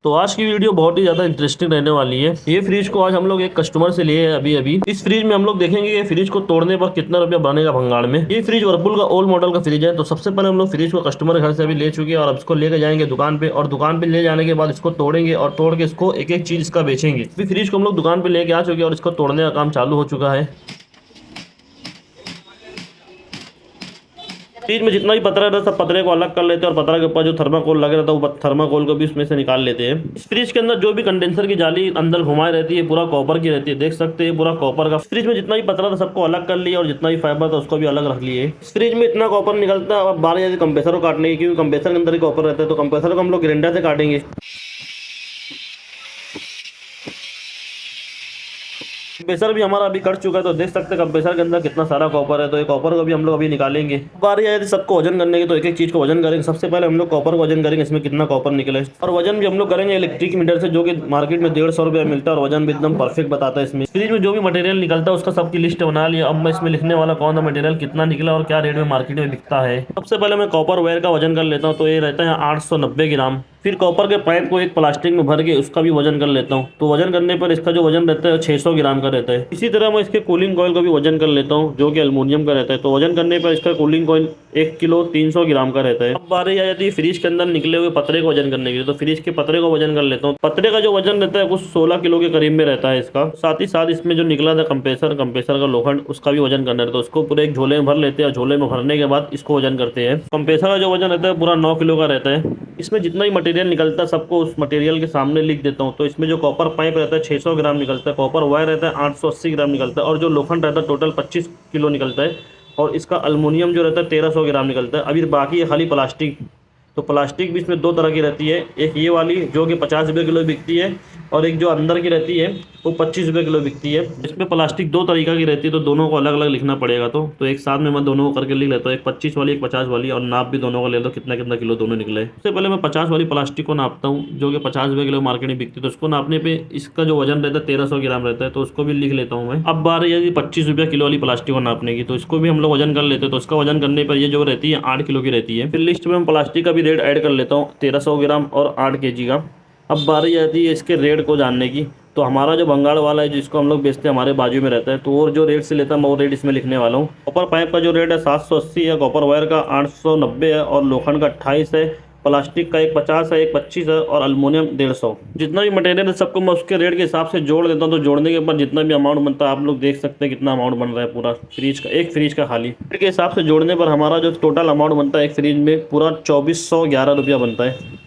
तो आज की वीडियो बहुत ही ज़्यादा इंटरेस्टिंग रहने वाली है। ये फ्रिज को आज हम लोग एक कस्टमर से लिए हैं अभी अभी। इस फ्रिज में हम लोग देखेंगे कि फ्रिज को तोड़ने पर कितना रुपया बनेगा भंगाड़ में। ये फ्रिज वर्लपूल का ओल्ड मॉडल का फ्रिज है। तो सबसे पहले हम लोग फ्रिज को कस्टमर के घर से अभी ले चुके हैं और अब इसको लेके जाएंगे दुकान पे, और दुकान पे ले जाने के बाद इसको तोड़ेंगे और तोड़ के इसको एक एक चीज इसका बेचेंगे। अभी फ्रिज को हम लोग दुकान पे लेके आ चुके हैं और इसको तोड़ने का काम चालू हो चुका है। फ्रिज में जितना भी पतरा रहता है सब पतरे को अलग कर लेते हैं और पतरा के ऊपर जो थर्माकोल लगे रहता है वो थर्माकोल को भी उसमें से निकाल लेते हैं। इस फ्रिज के अंदर जो भी कंडेंसर की जाली अंदर घुमाई रहती है पूरा कॉपर की रहती है, देख सकते हैं पूरा कॉपर का। फ्रिज में जितना भी पतरा था सबको अलग कर लिया और जितना भी फाइबर था उसको भी अलग रख लिए। इस फ्रिज में इतना कॉपर निकलता है। अब बारी आती है कंप्रेसर को काटने की, क्योंकि कंप्रेसर के अंदर ही कॉपर रहता है। तो कंप्रेसर को हम लोग ग्राइंडर से काटेंगे। कंप्रेसर भी हमारा अभी कट चुका है, तो देख सकते हैं कंप्रेसर के अंदर कितना सारा कॉपर है। तो ये कॉपर को भी हम लोग अभी निकालेंगे। बारी आए सबको वजन करने की, तो एक एक चीज को वजन करेंगे। सबसे पहले हम लोग कॉपर को वजन करेंगे, इसमें कितना कॉपर निकले। और वजन भी हम लोग करेंगे इलेक्ट्रिक मीटर से, जो कि मार्केट में 150 रुपया मिलता है और वजन भी एकदम परफेक्ट बताता है। इसमें फ्रिज में जो भी मटेरियल निकलता है उसका सबकी लिस्ट बना लिया। अब मैं इसमें लिखने वाला कौन सा मटेरियल कितना निकला और क्या रेट में मार्केट में बिकता है। सबसे पहले मैं कॉपर वायर का वजन कर लेता हूँ। तो ये रहता है 890 ग्राम। फिर कॉपर के पाइप को एक प्लास्टिक में भर के उसका भी वजन कर लेता हूँ। तो वजन करने पर इसका जो वजन रहता है 600 ग्राम का रहता है। इसी तरह मैं इसके कूलिंग कॉइल का भी वजन कर लेता हूँ, जो कि एल्युमिनियम का रहता है। तो वजन करने पर इसका कूलिंग कॉइल 1 किलो 300 ग्राम का रहता है। अब बारी आ जाती है फ्रिज के अंदर निकले हुए पतरे को वजन करने के लिए। तो फ्रिज के पतरे को वजन कर लेता हूँ। पतरे का जो वजन रहता है कुछ 16 किलो के करीब में रहता है इसका। साथ ही साथ इसमें जो निकला था कंप्रेसर का लोखंड, उसका भी वजन करना रहता है। उसको पूरे एक झोले में भर लेते हैं और झोले में भरने के बाद इसको वजन करते हैं। कंप्रेसर का जो वजन रहता है पूरा 9 किलो का रहता है। इसमें जितना ही मटेरियल निकलता है सबको उस मटेरियल के सामने लिख देता हूँ। तो इसमें जो कॉपर पाइप रहता है 600 ग्राम निकलता है, कॉपर वायर रहता है 880 ग्राम निकलता है, और जो लोखंड रहता है टोटल 25 किलो निकलता है, और इसका अल्मोनियम जो रहता है 1300 ग्राम निकलता है। अभी बाकी है खाली प्लास्टिक। तो प्लास्टिक भी इसमें दो तरह की रहती है, एक ये वाली जो कि 50 रुपये किलो बिकती है, और एक जो अंदर की रहती है वो 25 रुपये किलो बिकती है। इसमें प्लास्टिक दो तरीका की रहती है, तो दोनों को अलग अलग लिखना पड़ेगा। तो एक साथ में मैं दोनों को करके लिख लेता हूँ, एक 25 वाली एक 50 वाली, और नाप भी दोनों का ले लो कितना कितना किलो दोनों निकले। सबसे पहले मैं 50 वाली प्लास्टिक को नापता हूँ, जो कि 50 रुपये किलो मार्केट में बिकती है। तो उसको नापने पर इसका जो वजन रहता है 1300 ग्राम रहता है, तो उसको भी लिख लेता हूँ मैं। अब बात यदि 25 रुपये किलो वाली प्लास्टिक को नापने की, तो इसको भी हम लोग वजन कर लेते हैं। तो इसका वजन करने पर ये जो रहती है 8 किलो की रहती है। फिर लिस्ट में हम प्लास्टिक का भी रेट ऐड कर लेता हूँ, 1300 ग्राम और 8 केजी का। अब बारी आती है इसके रेट को जानने की। तो हमारा जो बंगाल वाला है जिसको हम लोग बेचते हैं हमारे बाजू में रहता है, तो वो जो रेट से लेता है मैं वो रेट इसमें लिखने वाला हूँ। कॉपर पाइप का जो रेट है 780 है, कॉपर वायर का 890 है, और लोखंड का 28 है, प्लास्टिक का एक 50 है, एक 25 है, और अल्मोनियम 150। जितना भी मटेरियल है सबको मैं उसके रेट के हिसाब से जोड़ देता हूँ। तो जोड़ने के बाद जितना भी अमाउंट बनता है आप लोग देख सकते हैं कितना अमाउंट बन रहा है पूरा फ्रिज का, एक फ्रिज का खाली रेट के हिसाब से जोड़ने पर हमारा जो टोटल अमाउंट बनता है एक फ्रिज में पूरा 2411 रुपया बनता है।